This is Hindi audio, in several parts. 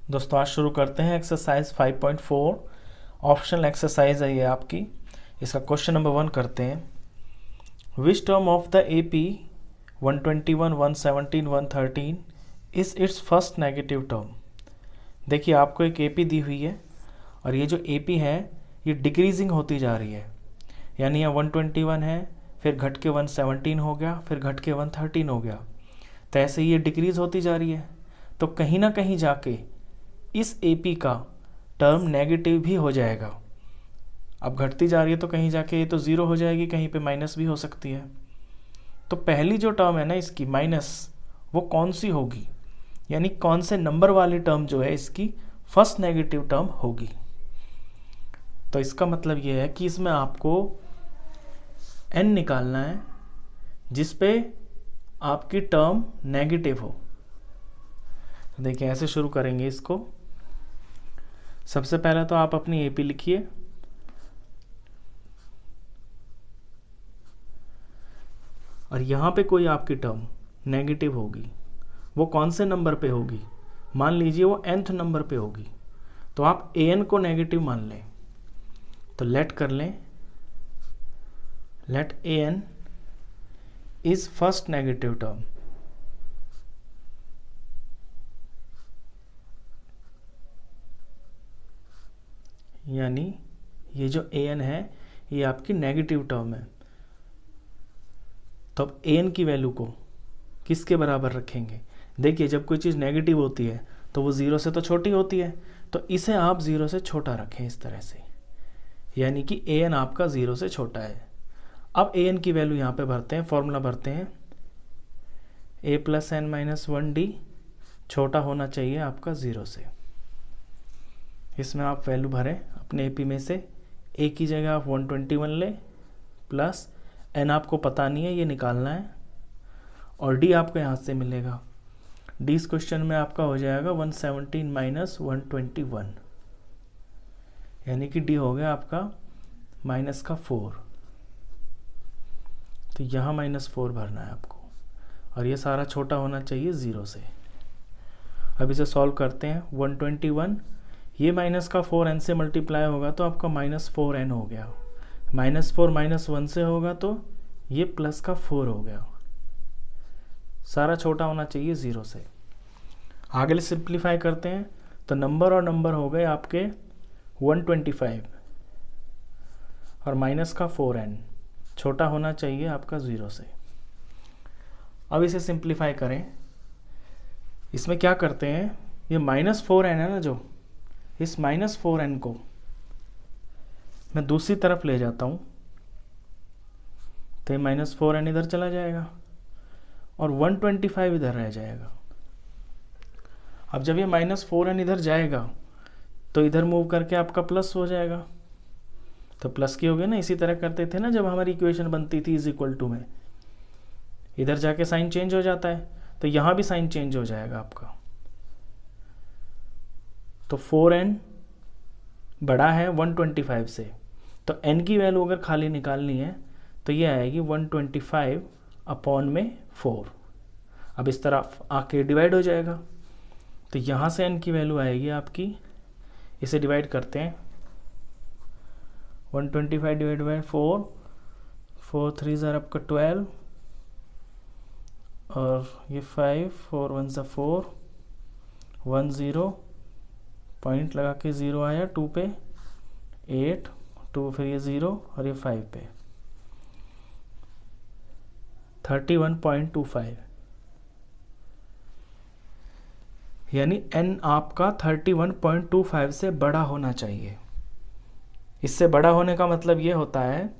दोस्तों आज शुरू करते हैं एक्सरसाइज 5.4। ऑप्शनल एक्सरसाइज है ये आपकी। इसका क्वेश्चन नंबर 1 करते हैं। Which term of the AP 121, 117, 113 is it's first negative term. देखिए आपको एक एपी दी हुई है और ये जो एपी है ये डिक्रीजिंग होती जा रही है, यानी यहाँ 121 है, फिर घट के 117 हो गया, फिर घट के 113 हो गया। तो ऐसे ही ये डिक्रीज होती जा रही है, तो कहीं ना कहीं जाके इस एपी का टर्म नेगेटिव भी हो जाएगा। अब घटती जा रही है तो कहीं जाके ये तो ज़ीरो हो जाएगी, कहीं पे माइनस भी हो सकती है। तो पहली जो टर्म है ना इसकी माइनस, वो कौन सी होगी, यानी कौन से नंबर वाली टर्म जो है इसकी फर्स्ट नेगेटिव टर्म होगी। तो इसका मतलब ये है कि इसमें आपको n निकालना है जिस पे आपकी टर्म नेगेटिव हो। तो देखिए ऐसे शुरू करेंगे इसको। सबसे पहले तो आप अपनी एपी लिखिए, और यहाँ पे कोई आपकी टर्म नेगेटिव होगी, वो कौन से नंबर पे होगी, मान लीजिए वो nth नंबर पे होगी, तो आप an को नेगेटिव मान लें। तो लेट कर लें, let an is first negative term. यानी ये जो an है ये आपकी नेगेटिव टर्म है। तो अब an की वैल्यू को किसके बराबर रखेंगे। देखिए जब कोई चीज़ नेगेटिव होती है तो वो ज़ीरो से तो छोटी होती है, तो इसे आप ज़ीरो से छोटा रखें इस तरह से, यानी कि an आपका ज़ीरो से छोटा है। अब an की वैल्यू यहाँ पे भरते हैं, फॉर्मूला भरते हैं a + n - 1d छोटा होना चाहिए आपका ज़ीरो से। इसमें आप वैल्यू भरें अपने एपी में से। a की जगह आप 121 लें, प्लस n आपको पता नहीं है, ये निकालना है, और d आपको यहाँ से मिलेगा। d इस क्वेश्चन में आपका हो जाएगा 117 - 121, यानी कि d हो गया आपका -4। तो यहाँ -4 भरना है आपको, और ये सारा छोटा होना चाहिए ज़ीरो से। अब इसे सॉल्व करते हैं। 121 ये -4 n से मल्टीप्लाई होगा तो आपका -4n हो गया, -4 -1 से होगा तो ये +4 हो गया। सारा छोटा होना चाहिए ज़ीरो से। आगे सिंप्लीफाई करते हैं तो नंबर और नंबर हो गए आपके 125 और -4n छोटा होना चाहिए आपका ज़ीरो से। अब इसे सिंप्लीफाई करें। इसमें क्या करते हैं, ये -4n है ना, जो इस -4n को मैं दूसरी तरफ ले जाता हूँ तो ये -4n इधर चला जाएगा और 125 इधर रह जाएगा। अब जब ये -4n इधर जाएगा तो इधर मूव करके आपका प्लस हो जाएगा, तो प्लस की हो गया ना। इसी तरह करते थे ना जब हमारी इक्वेशन बनती थी = में, इधर जाके साइन चेंज हो जाता है, तो यहाँ भी साइन चेंज हो जाएगा आपका। तो 4n बड़ा है 125 से, तो n की वैल्यू अगर खाली निकालनी है तो ये आएगी 125/4। अब इस तरफ आके डिवाइड हो जाएगा, तो यहाँ से n की वैल्यू आएगी आपकी, इसे डिवाइड करते हैं 125 / 4, 4 3 आपका 12, और ये 5, 4 1 4, 1 0 पॉइंट लगा के 0 आया, 2 पे 8, 2 फिर ये 0 और ये 5 पे 31.25, यानी n आपका 31.25 से बड़ा होना चाहिए। इससे बड़ा होने का मतलब ये होता है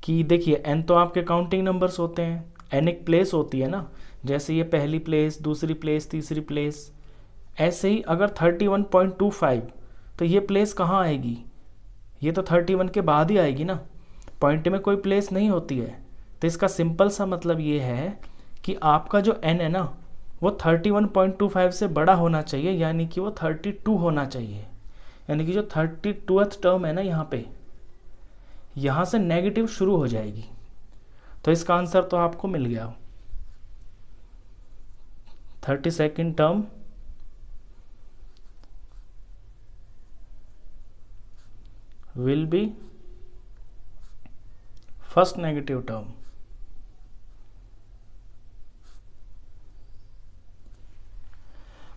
कि देखिए n तो आपके काउंटिंग नंबर्स होते हैं, n एक प्लेस होती है ना, जैसे ये पहली प्लेस, दूसरी प्लेस, तीसरी प्लेस, ऐसे ही अगर 31.25 तो ये प्लेस कहाँ आएगी, ये तो 31 के बाद ही आएगी ना, पॉइंट में कोई प्लेस नहीं होती है। तो इसका सिंपल सा मतलब ये है कि आपका जो n है ना वो 31.25 से बड़ा होना चाहिए, यानी कि वो 32 होना चाहिए। यानी कि जो 32th टर्म है ना यहाँ पे, यहाँ से नेगेटिव शुरू हो जाएगी। तो इसका आंसर तो आपको मिल गया। 32nd term will be first negative term.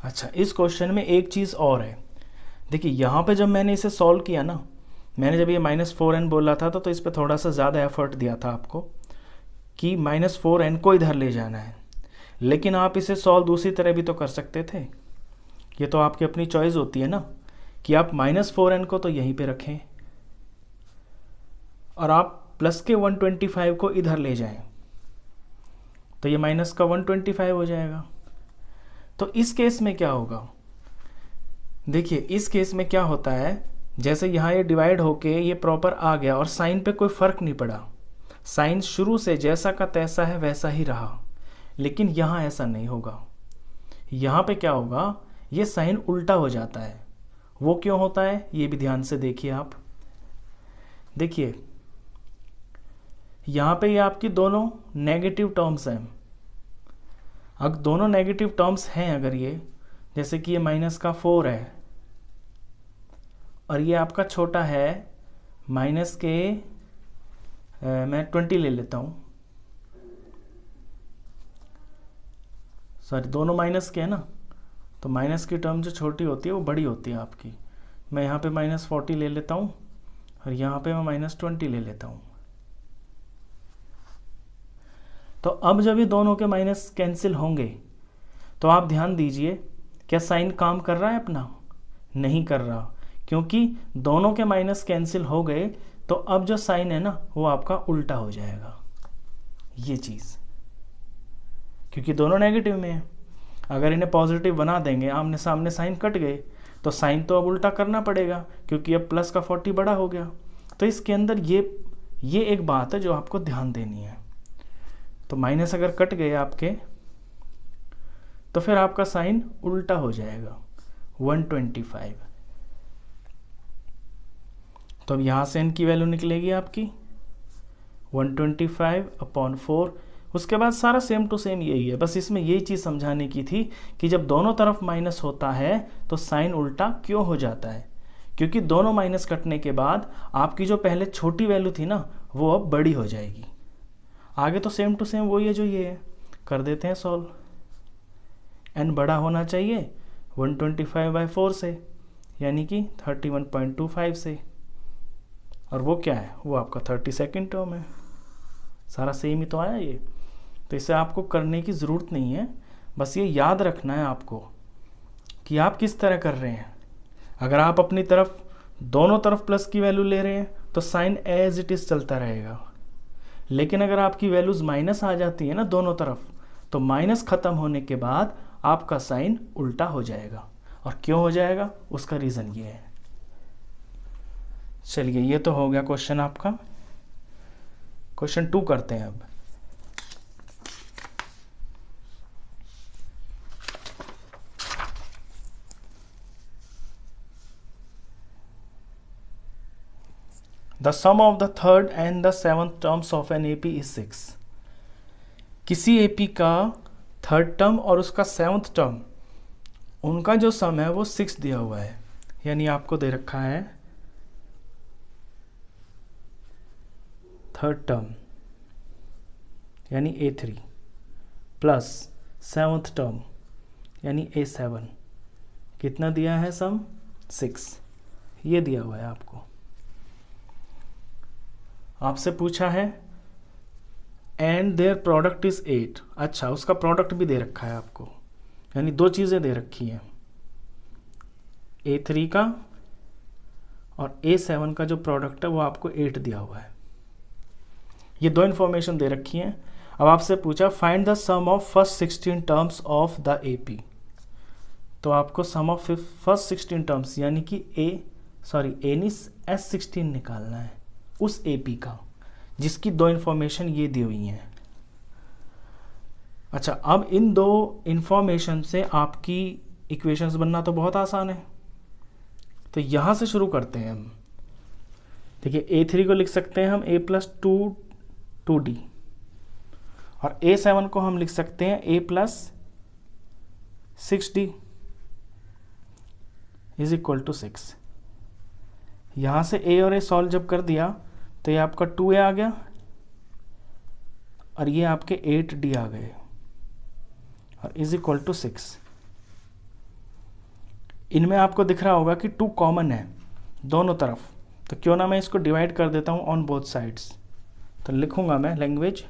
अच्छा, इस क्वेश्चन में एक चीज़ और है। देखिए यहाँ पे जब मैंने इसे सॉल्व किया ना, मैंने जब ये -4n बोला था तो इस पर थोड़ा सा ज़्यादा एफर्ट दिया था आपको कि -4n को इधर ले जाना है, लेकिन आप इसे सॉल्व दूसरी तरह भी तो कर सकते थे। ये तो आपकी अपनी चॉइस होती है ना कि आप -4n को तो यहीं पे रखें और आप प्लस के 125 को इधर ले जाएं, तो ये माइनस का 125 हो जाएगा। तो इस केस में क्या होगा, देखिए इस केस में क्या होता है, जैसे यहाँ ये डिवाइड होके ये प्रॉपर आ गया और साइन पे कोई फ़र्क नहीं पड़ा, साइन शुरू से जैसा का तैसा है वैसा ही रहा, लेकिन यहाँ ऐसा नहीं होगा। यहाँ पे क्या होगा, ये साइन उल्टा हो जाता है। वो क्यों होता है ये भी ध्यान से देखिए आप। देखिए यहाँ पे ये आपकी दोनों नेगेटिव टर्म्स हैं। अगर दोनों नेगेटिव टर्म्स हैं, अगर ये जैसे कि ये -4 है और ये आपका छोटा है माइनस के मैं 20 ले लेता हूँ, सॉरी दोनों माइनस के है ना, तो माइनस की टर्म जो छोटी होती है वो बड़ी होती है आपकी। मैं यहाँ पे -40 ले लेता हूँ और यहाँ पे मैं -20 ले लेता हूँ। तो अब जब ये दोनों के माइनस कैंसिल होंगे तो आप ध्यान दीजिए, क्या साइन काम कर रहा है अपना? नहीं कर रहा, क्योंकि दोनों के माइनस कैंसिल हो गए तो अब जो साइन है ना वो आपका उल्टा हो जाएगा, ये चीज़, क्योंकि दोनों नेगेटिव में है। अगर इन्हें पॉजिटिव बना देंगे, आमने सामने साइन कट गए, तो साइन तो अब उल्टा करना पड़ेगा क्योंकि अब प्लस का 40 बड़ा हो गया। तो इसके अंदर ये एक बात है जो आपको ध्यान देनी है। तो माइनस अगर कट गए आपके तो फिर आपका साइन उल्टा हो जाएगा 125। तो अब यहाँ से n की वैल्यू निकलेगी आपकी 125/4। उसके बाद सारा सेम टू सेम यही है, बस इसमें यही चीज़ समझाने की थी कि जब दोनों तरफ माइनस होता है तो साइन उल्टा क्यों हो जाता है, क्योंकि दोनों माइनस कटने के बाद आपकी जो पहले छोटी वैल्यू थी ना वो अब बड़ी हो जाएगी। आगे तो सेम टू सेम वही है जो ये है। कर देते हैं सॉल्व। n बड़ा होना चाहिए 125/4 से, यानी कि 31.25 से, और वो क्या है, वो आपका 32nd टर्म है। सारा सेम ही तो आया ये, तो इसे आपको करने की ज़रूरत नहीं है, बस ये याद रखना है आपको कि आप किस तरह कर रहे हैं। अगर आप अपनी तरफ दोनों तरफ प्लस की वैल्यू ले रहे हैं तो साइन एज इट इज़ चलता रहेगा, लेकिन अगर आपकी वैल्यूज़ माइनस आ जाती है ना दोनों तरफ, तो माइनस ख़त्म होने के बाद आपका साइन उल्टा हो जाएगा। और क्यों हो जाएगा उसका रीज़न ये है। चलिए ये तो हो गया क्वेश्चन आपका। क्वेश्चन 2 करते हैं अब। The sum of the third and the seventh terms of an AP is 6। किसी AP का थर्ड टर्म और उसका सेवंथ टर्म, उनका जो सम है वो 6 दिया हुआ है, यानी आपको दे रखा है थर्ड टर्म यानी A3 प्लस सेवंथ टर्म यानी A7। कितना दिया है सम? 6। ये दिया हुआ है आपको। आपसे पूछा है एंड देयर प्रोडक्ट इज 8। अच्छा, उसका प्रोडक्ट भी दे रखा है आपको, यानी 2 चीज़ें दे रखी हैं, A3 का और A7 का जो प्रोडक्ट है वो आपको 8 दिया हुआ है। ये 2 इन्फॉर्मेशन दे रखी हैं। अब आपसे पूछा find the sum of first 16 terms of the AP। तो आपको सम ऑफ फर्स्ट 16 टर्म्स यानी कि S16 निकालना है उस AP का, जिसकी 2 इन्फॉर्मेशन ये दी हुई हैं। अच्छा, अब इन 2 इन्फॉर्मेशन से आपकी इक्वेशंस बनना तो बहुत आसान है। तो यहाँ से शुरू करते हैं हम। देखिए A3 को लिख सकते हैं हम A+2 2D, और A7 को हम लिख सकते हैं A+6D इज इक्वल टू 6। यहाँ से ए और ए सॉल्व जब कर दिया तो ये आपका 2a आ गया और ये आपके 8d आ गए और इज इक्वल टू 6। इनमें आपको दिख रहा होगा कि 2 कॉमन है दोनों तरफ, तो क्यों ना मैं इसको डिवाइड कर देता हूँ ऑन बोथ साइड्स। तो लिखूंगा मैं language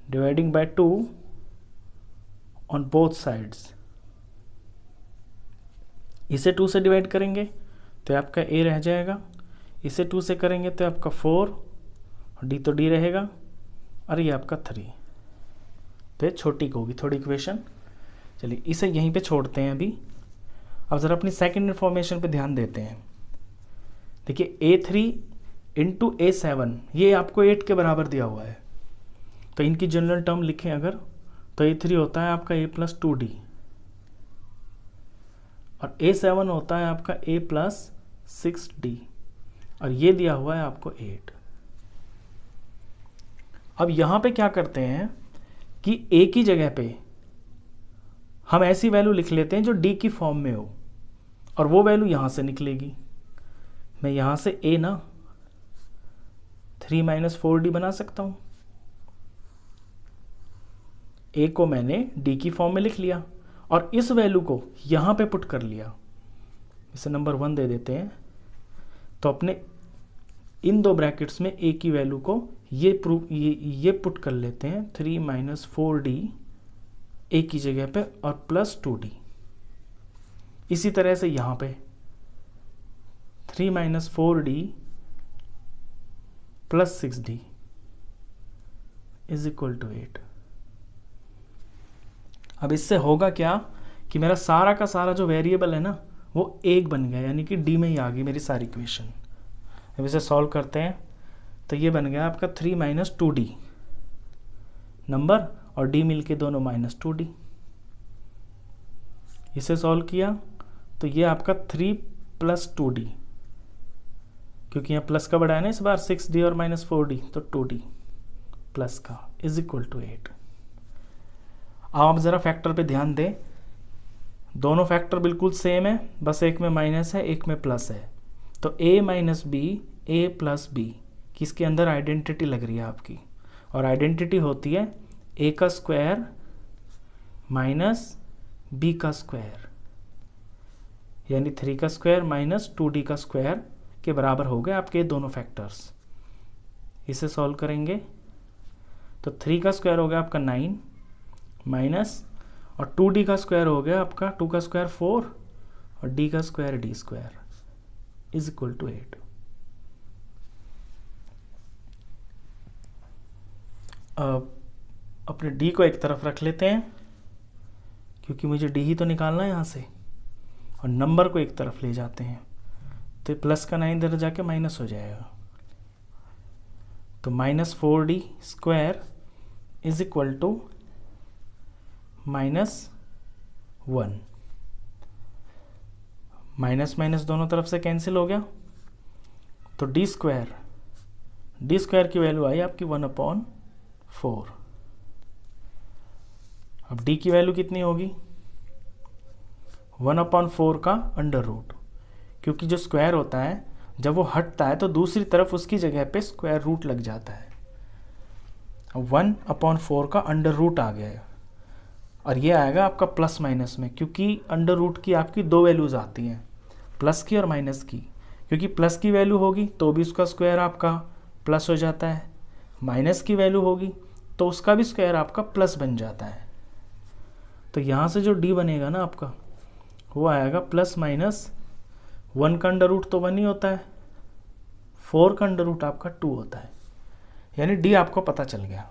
dividing by 2 on both sides. इसे 2 से डिवाइड करेंगे तो आपका a रह जाएगा, इसे 2 से करेंगे तो आपका 4 और d तो d रहेगा और ये आपका 3। तो ये छोटी होगी थोड़ी इक्वेशन। चलिए इसे यहीं पे छोड़ते हैं अभी। अब ज़रा अपनी सेकंड इन्फॉर्मेशन पे ध्यान देते हैं। देखिए a3 इंटू a7 ये आपको 8 के बराबर दिया हुआ है, तो इनकी जनरल टर्म लिखें अगर तो a3 होता है आपका a प्लस 2d और a7 होता है आपका a प्लस 6d और ये दिया हुआ है आपको 8। अब यहाँ पे क्या करते हैं कि a की जगह पे हम ऐसी वैल्यू लिख लेते हैं जो d की फॉर्म में हो और वो वैल्यू यहाँ से निकलेगी। मैं यहाँ से a ना 3 माइनस 4d बना सकता हूँ। a को मैंने d की फॉर्म में लिख लिया और इस वैल्यू को यहाँ पे पुट कर लिया, इसे नंबर 1 दे देते हैं। तो अपने इन दो ब्रैकेट्स में a की वैल्यू को ये पुट कर लेते हैं 3 माइनस 4d a की जगह पे और प्लस 2d। इसी तरह से यहाँ पे 3 minus 4d plus 6d is equal to 8। अब इससे होगा क्या कि मेरा सारा का सारा जो वेरिएबल है ना वो 1 बन गया, यानी कि d में ही आ गई मेरी सारी इक्वेशन। अब इसे सॉल्व करते हैं तो ये बन गया आपका 3 माइनस 2d नंबर और d मिलके दोनों माइनस 2d। इसे सॉल्व किया तो ये आपका 3 प्लस 2d, क्योंकि यहाँ प्लस का बढ़ा है ना इस बार 6d और माइनस 4d, तो 2d प्लस का इज इक्वल टू 8। आप ज़रा फैक्टर पे ध्यान दें, दोनों फैक्टर बिल्कुल सेम है, बस एक में माइनस है एक में प्लस है। तो a minus b a plus b किसके अंदर आइडेंटिटी लग रही है आपकी, और आइडेंटिटी होती है a का स्क्वायर माइनस b का स्क्वायर, यानी 3 का स्क्वायर माइनस 2d का स्क्वायर के बराबर हो गए आपके दोनों फैक्टर्स। इसे सॉल्व करेंगे तो 3 का स्क्वायर हो गया आपका 9 माइनस और 2d का स्क्वायर हो गया आपका 2 का स्क्वायर 4 और d का square d square is equal to 8। अब अपने d को एक तरफ रख लेते हैं क्योंकि मुझे d ही तो निकालना है यहाँ से, और नंबर को एक तरफ ले जाते हैं तो प्लस का 9 इधर जाके माइनस हो जाएगा। तो minus 4d square is equal to minus 1। Minus minus दोनों तरफ से कैंसिल हो गया, तो d स्क्वायर की वैल्यू आई आपकी 1/4। अब d की वैल्यू कितनी होगी 1/4 का अंडर रूट, क्योंकि जो स्क्वायर होता है जब वो हटता है तो दूसरी तरफ उसकी जगह पे स्क्वायर रूट लग जाता है। 1/4 का अंडर रूट आ गया है और ये आएगा आपका प्लस माइनस में, क्योंकि अंडर रूट की आपकी 2 वैल्यूज़ आती हैं, प्लस की और माइनस की। क्योंकि प्लस की वैल्यू होगी तो भी उसका स्क्वायर आपका प्लस हो जाता है, माइनस की वैल्यू होगी तो उसका भी स्क्वायर आपका प्लस बन जाता है। तो यहाँ से जो d बनेगा ना आपका वो आएगा प्लस माइनस 1 का अंडर रूट तो 1 ही होता है, 4 का अंडर रूट आपका 2 होता है, यानी d आपको पता चल गया।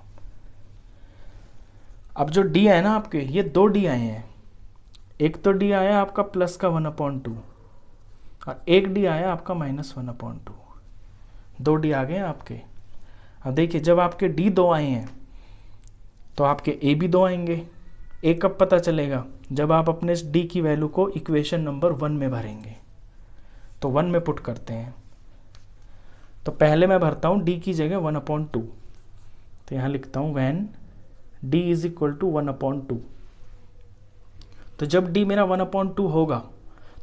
अब जो d है ना आपके, ये 2 d आए हैं। एक तो d आया आपका प्लस का 1/2 और एक d आया आपका माइनस 1/2। 2 d आ गए हैं आपके। अब देखिए जब आपके d 2 आए हैं तो आपके a भी 2 आएंगे। a कब पता चलेगा, जब आप अपने इस d की वैल्यू को इक्वेशन नंबर 1 में भरेंगे। तो 1 में पुट करते हैं, तो पहले मैं भरता हूँ d की जगह 1/2। तो यहाँ लिखता हूँ when d is equal to 1/2। तो जब d मेरा 1/2 होगा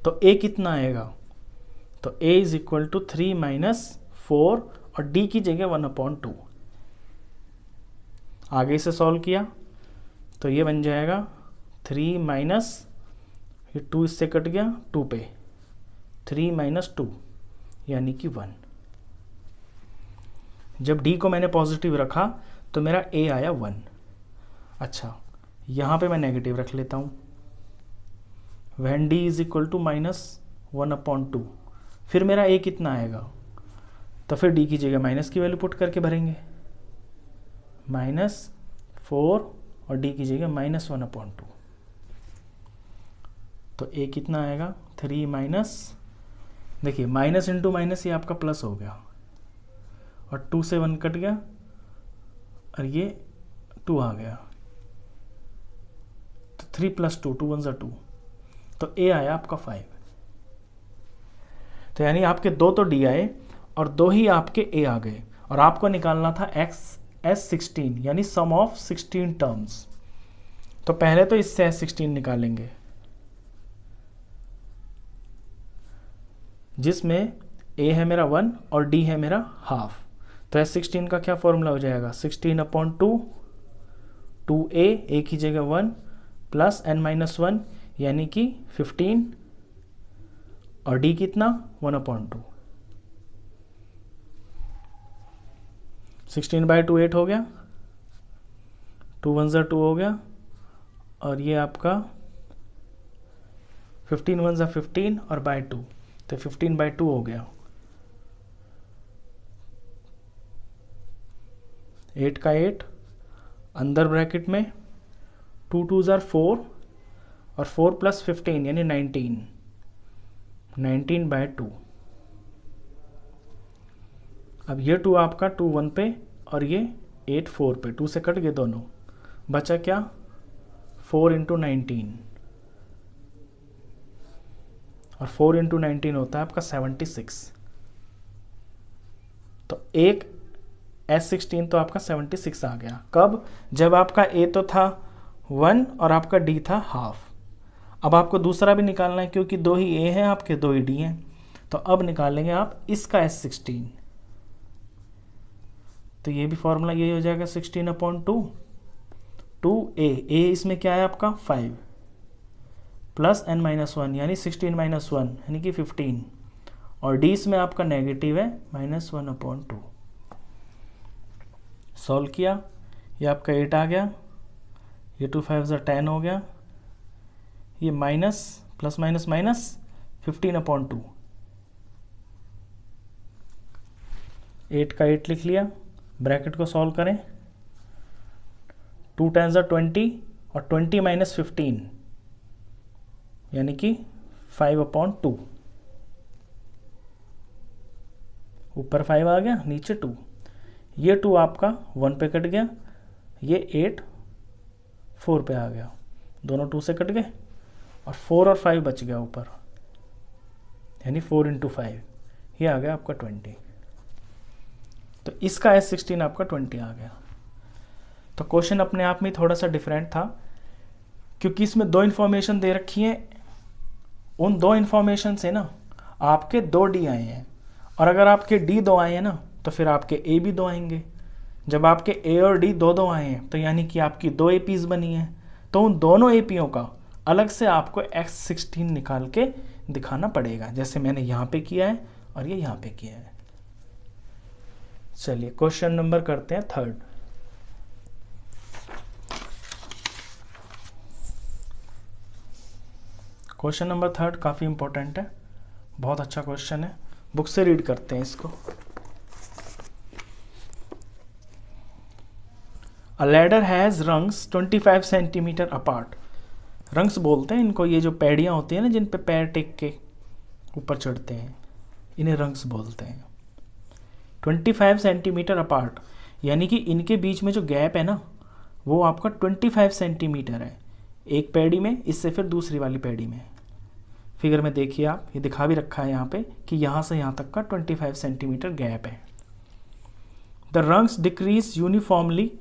तो a कितना आएगा, तो a is equal to 3 minus 4 और d की जगह 1/2। आगे से सॉल्व किया तो ये बन जाएगा 3 माइनस, ये 2 इससे कट गया, 2 पे 3 माइनस 2 यानी कि 1। जब d को मैंने पॉजिटिव रखा तो मेरा a आया 1। अच्छा, यहाँ पे मैं नेगेटिव रख लेता हूँ। When d is equal to minus 1/2, फिर मेरा a कितना आएगा, तो फिर d की जगह माइनस की वैल्यू पुट करके भरेंगे, -4 और d की जगह -1/2। तो a कितना आएगा, 3 माइनस, देखिए माइनस इंटू माइनस ये आपका प्लस हो गया और 2 से 1 कट गया और ये 2 आ गया, तो 3 + 2, 2 × 1 = 2, तो a आया आपका 5। तो यानी आपके 2 तो d आए और 2 ही आपके a आ गए, और आपको निकालना था S16 यानी सम ऑफ 16 टर्म्स। तो पहले तो इससे S16 निकालेंगे, जिसमें a है मेरा 1 और d है मेरा हाफ। तो S16 का क्या फॉर्मूला हो जाएगा, 16/2, 2a, a की जगह 1 प्लस n-1 यानी कि 15 और d कितना 1/2। 16/2 8 हो गया, 2 × 1 = 2 हो गया, और ये आपका 15 × 1 = 15 और बाय 2, तो 15/2 हो गया। 8 का 8 अंदर ब्रैकेट में, 2 × 2 = 4 और 4 + 15 यानी 19/2। अब ये 2 आपका 2 1 पे और ये 8 4 पे, 2 से कट गए दोनों, बचा क्या 4 × 19, और 4 × 19 होता है आपका 76। तो एक S16 तो आपका 76 आ गया। कब, जब आपका a तो था 1 और आपका d था हाफ। अब आपको दूसरा भी निकालना है क्योंकि 2 ही a हैं आपके, 2 ही d हैं। तो अब निकालेंगे आप इसका S16। तो ये भी फॉर्मूला यही हो जाएगा 16/2, 2a, a इसमें क्या है आपका 5 प्लस n-1 यानी 16 - 1 यानी कि 15, और d इसमें आपका नेगेटिव है -1/2। सॉल्व किया, ये आपका 8 आ गया, ये 2 5 = 10 हो गया, ये माइनस प्लस माइनस माइनस 15/2, 8 का 8 लिख लिया। ब्रैकेट को सॉल्व करें, 2 × 10 = 20 और 20 - 15 यानी कि 5/2, ऊपर 5 आ गया, नीचे 2, ये 2 आपका 1 पे कट गया, ये 8 4 पे आ गया, दोनों 2 से कट गए और 4 और 5 बच गया ऊपर, यानी 4 × 5, ये आ गया आपका 20। तो इसका S16 आपका 20 आ गया। तो क्वेश्चन अपने आप में थोड़ा सा डिफरेंट था क्योंकि इसमें 2 इन्फॉर्मेशन दे रखी है, उन 2 इन्फॉर्मेशन से ना आपके 2 D आए हैं, और अगर आपके D 2 आए हैं ना तो फिर आपके A भी 2 आएंगे। जब आपके A और D 2 आए हैं तो यानी कि आपकी 2 APs बनी हैं, तो उन दोनों APओं का अलग से आपको S16 निकाल के दिखाना पड़ेगा, जैसे मैंने यहाँ पे किया है और ये यहाँ पे किया है। चलिए क्वेश्चन नंबर करते हैं 3rd। क्वेश्चन नंबर 3rd काफ़ी इंपॉर्टेंट है, बहुत अच्छा क्वेश्चन है, बुक से रीड करते हैं इसको। A ladder has rungs 25 centimetre apart. Rungs बोलते हैं इनको, ये जो पैड़ियाँ होती हैं ना जिन पे पैर टेक के ऊपर चढ़ते हैं, इन्हें रंग्स बोलते हैं। 25 सेंटीमीटर अपार्ट यानी कि इनके बीच में जो गैप है ना वो आपका 25 सेंटीमीटर है, एक पैड़ी में इससे फिर दूसरी वाली पैड़ी में। फिगर में देखिए आप, ये दिखा भी रखा है यहाँ पे कि यहाँ से यहाँ तक का 25 सेंटीमीटर गैप है। The rungs decrease uniformly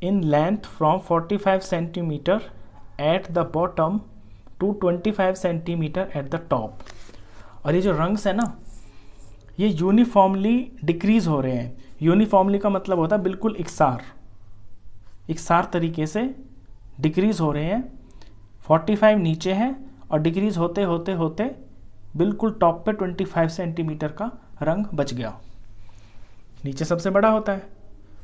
in length from 45 centimeter at the bottom to 25 centimetre at the top. और ये जो रंग्स है ना, ये यूनिफॉर्मली डिक्रीज हो रहे हैं। यूनिफॉर्मली का मतलब होता है बिल्कुल इकसार तरीके से डिक्रीज हो रहे हैं। 45 नीचे है और डिक्रीज होते होते होते बिल्कुल टॉप पे 25 सेंटीमीटर का रंग बच गया। नीचे सबसे बड़ा होता है,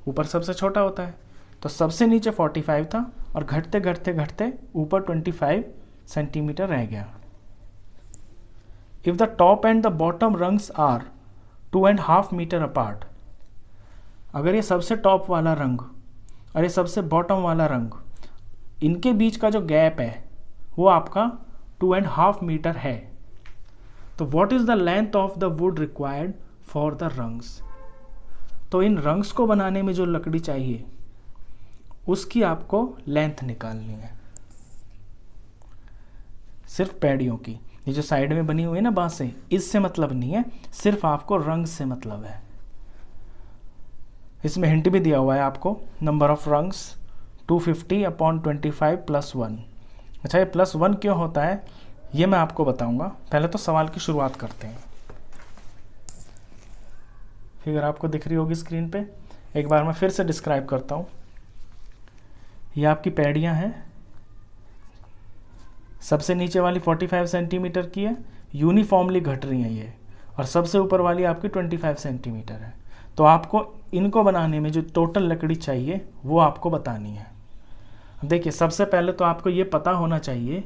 ऊपर सबसे छोटा होता है। तो सबसे नीचे 45 था और घटते घटते घटते ऊपर 25 सेंटीमीटर रह गया। If the top and the bottom rungs are 2.5 metre apart, अगर ये सबसे टॉप वाला रंग और ये सबसे बॉटम वाला रंग, इनके बीच का जो गैप है वो आपका 2.5 मीटर है, तो what is the length of the wood required for the rungs. तो इन रंग्स को बनाने में जो लकड़ी चाहिए उसकी आपको लेंथ निकालनी है, सिर्फ पैड़ियों की। ये जो साइड में बनी हुई है ना बांसें, इससे मतलब नहीं है, सिर्फ आपको रंग से मतलब है। इसमें हिंट भी दिया हुआ है आपको, नंबर ऑफ रंग्स 250/25 + 1। अच्छा, ये +1 क्यों होता है ये मैं आपको बताऊंगा। पहले तो सवाल की शुरुआत करते हैं। फिगर आपको दिख रही होगी स्क्रीन पे, एक बार मैं फिर से डिस्क्राइब करता हूँ। ये आपकी पैड़ियाँ हैं, सबसे नीचे वाली 45 सेंटीमीटर की है, यूनिफॉर्मली घट रही हैं ये, और सबसे ऊपर वाली आपकी 25 सेंटीमीटर है। तो आपको इनको बनाने में जो टोटल लकड़ी चाहिए वो आपको बतानी है। देखिए, सबसे पहले तो आपको ये पता होना चाहिए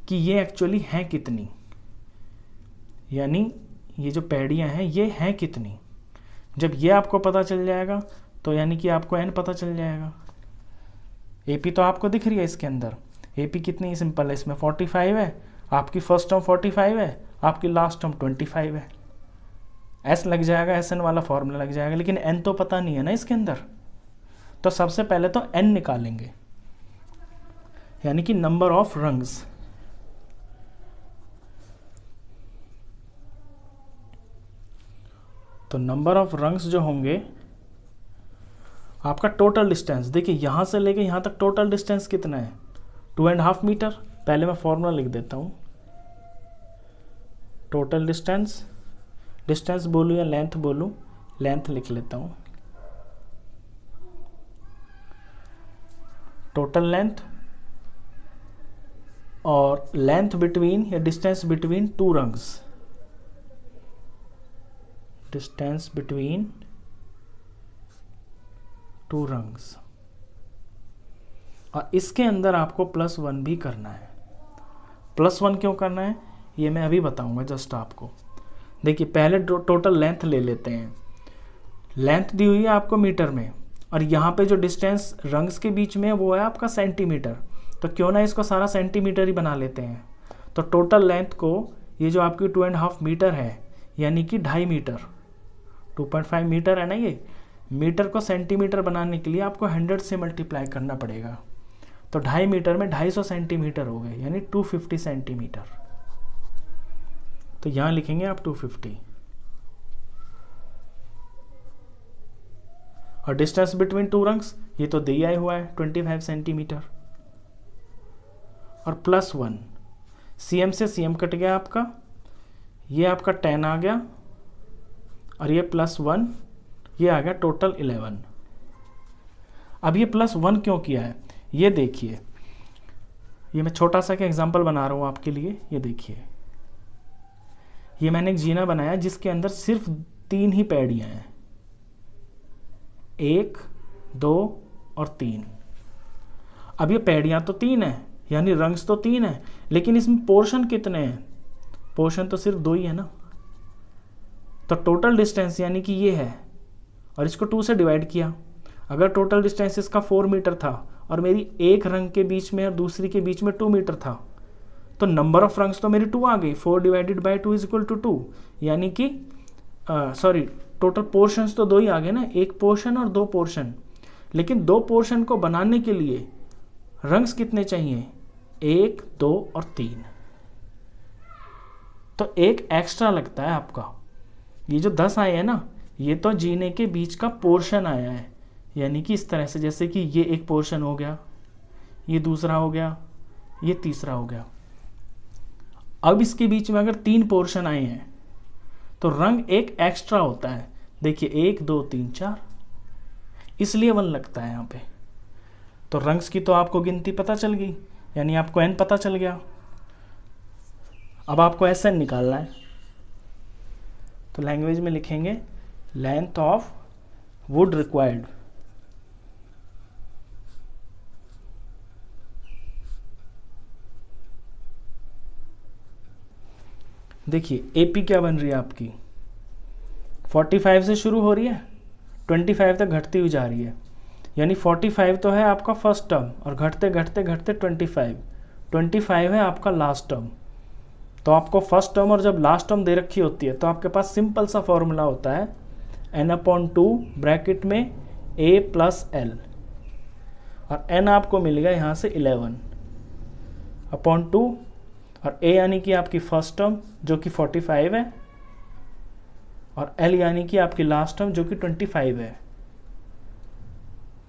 कि ये एक्चुअली हैं कितनी, यानी ये जो पैड़ियाँ हैं ये हैं कितनी। जब ये आपको पता चल जाएगा तो यानी कि आपको n पता चल जाएगा। AP तो आपको दिख रही है इसके अंदर, AP कितनी सिंपल है, इसमें 45 है, आपकी फर्स्ट टर्म 45 है, आपकी लास्ट टर्म 25 है। S लग जाएगा, SN वाला फॉर्मूला लग जाएगा, लेकिन N तो पता नहीं है ना इसके अंदर। तो सबसे पहले तो N निकालेंगे, यानी कि नंबर ऑफ रंग्स। तो नंबर ऑफ रंग्स जो होंगे, आपका टोटल डिस्टेंस, देखिए यहाँ से लेके यहाँ तक टोटल डिस्टेंस कितना है, 2.5 मीटर। पहले मैं फॉर्मूला लिख देता हूँ, टोटल डिस्टेंस, डिस्टेंस बोलूँ या लेंथ बोलूँ, लेंथ लिख लेता हूँ। टोटल लेंथ और लेंथ बिटवीन या distance between two rungs, distance between two rungs. और इसके अंदर आपको +1 भी करना है। +1 क्यों करना है ये मैं अभी बताऊंगा जस्ट आपको। देखिए, पहले टोटल लेंथ ले लेते हैं। लेंथ दी हुई है आपको मीटर में, और यहाँ पे जो डिस्टेंस रंग्स के बीच में है वो है आपका सेंटीमीटर। तो क्यों ना इसको सारा सेंटीमीटर ही बना लेते हैं। तो टोटल लेंथ को, ये जो आपकी 2.5 मीटर है, यानी कि 2.5 मीटर, 2.5 मीटर है ना, ये मीटर को सेंटीमीटर बनाने के लिए आपको 100 से मल्टीप्लाई करना पड़ेगा। तो 2.5 मीटर में 250 सेंटीमीटर हो गए, यानी 250 सेंटीमीटर। तो यहाँ लिखेंगे आप 250। और डिस्टेंस बिटवीन टू रंग्स ये तो दिया हुआ है 25 सेंटीमीटर। और +1, CM से CM कट गया आपका, ये आपका 10 आ गया, और ये +1, ये आ गया टोटल 11। अब ये +1 क्यों किया है ये देखिए, ये मैं छोटा सा एग्जांपल बना रहा हूँ आपके लिए। ये देखिए, ये मैंने एक जीना बनाया जिसके अंदर सिर्फ 3 ही पैड़ियाँ हैं, 1, 2 और 3। अब ये पैड़ियाँ तो 3 हैं, यानी रंग्स तो 3 हैं, लेकिन इसमें पोर्शन कितने हैं, पोर्शन तो सिर्फ 2 ही है ना। तो टोटल डिस्टेंस यानी कि ये है, और इसको 2 से डिवाइड किया। अगर टोटल डिस्टेंस इसका 4 मीटर था और मेरी एक रंग के बीच में और दूसरी के बीच में 2 मीटर था, तो नंबर ऑफ रंग्स तो मेरी 2 आ गई। 4 / 2 = 2, यानी कि सॉरी, टोटल पोर्शंस तो 2 ही आ गए ना, एक पोर्शन और 2 पोर्शन। लेकिन 2 पोर्शन को बनाने के लिए रंग्स कितने चाहिए, 1, 2 और 3। तो एक एक्स्ट्रा लगता है आपका। ये जो 10 आए हैं ना, ये तो जीने के बीच का पोर्शन आया है, यानी कि इस तरह से, जैसे कि ये एक पोर्शन हो गया, ये दूसरा हो गया, ये तीसरा हो गया। अब इसके बीच में अगर 3 पोर्शन आए हैं तो रंग एक एक्स्ट्रा होता है। देखिए 1 2 3 4, इसलिए 1 लगता है यहाँ पे। तो रंग्स की तो आपको गिनती पता चल गई, यानी आपको n पता चल गया। अब आपको SN निकालना है, तो लैंग्वेज में लिखेंगे लेंथ ऑफ वुड रिक्वायर्ड। देखिए AP क्या बन रही है आपकी, 45 से शुरू हो रही है, 25 तक घटती हुई जा रही है, यानी 45 तो है आपका फर्स्ट टर्म और घटते घटते घटते 25 है आपका लास्ट टर्म। तो आपको फर्स्ट टर्म और जब लास्ट टर्म दे रखी होती है तो आपके पास सिंपल सा फॉर्मूला होता है n/2 ब्रैकेट में a + l, और n आपको मिल गया यहाँ से 11/2, और a यानी कि आपकी फर्स्ट टर्म जो कि 45 है, और l यानी कि आपकी लास्ट टर्म जो कि 25 है।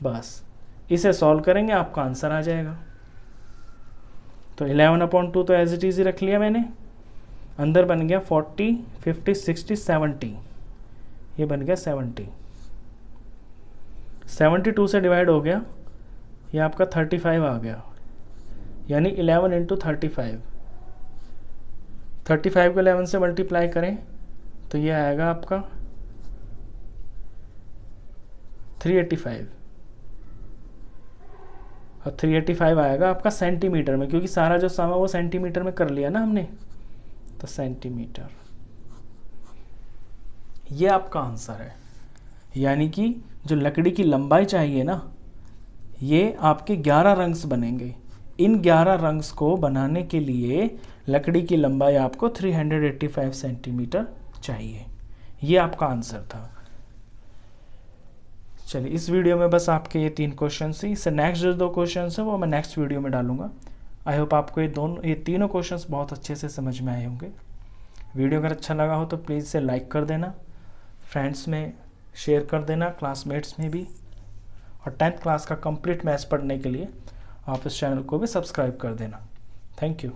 बस इसे सॉल्व करेंगे आपका आंसर आ जाएगा। तो 11/2 तो एज इट इज रख लिया मैंने, अंदर बन गया 40 50 60 70, ये बन गया 70। 72 से डिवाइड हो गया, ये आपका 35 आ गया, यानी 11 × 35। 35 को 11 से मल्टीप्लाई करें तो ये आएगा आपका 385, और 385 आएगा आपका सेंटीमीटर में, क्योंकि सारा जो सम है वो सेंटीमीटर में कर लिया ना हमने, तो सेंटीमीटर। ये आपका आंसर है। यानी कि जो लकड़ी की लंबाई चाहिए ना, ये आपके 11 रंग्स बनेंगे। इन 11 रंग्स को बनाने के लिए लकड़ी की लंबाई आपको 385 सेंटीमीटर चाहिए। ये आपका आंसर था। चलिए इस वीडियो में बस आपके ये 3 क्वेश्चन थी। इससे नेक्स्ट जो 2 क्वेश्चन है वो मैं नेक्स्ट वीडियो में डालूंगा। आई होप आपको ये तीनों क्वेश्चंस बहुत अच्छे से समझ में आए होंगे। वीडियो अगर अच्छा लगा हो तो प्लीज़ इसे लाइक कर देना, फ्रेंड्स में शेयर कर देना, क्लासमेट्स में भी, और 10th क्लास का कंप्लीट मैथ्स पढ़ने के लिए आप इस चैनल को भी सब्सक्राइब कर देना। Thank you.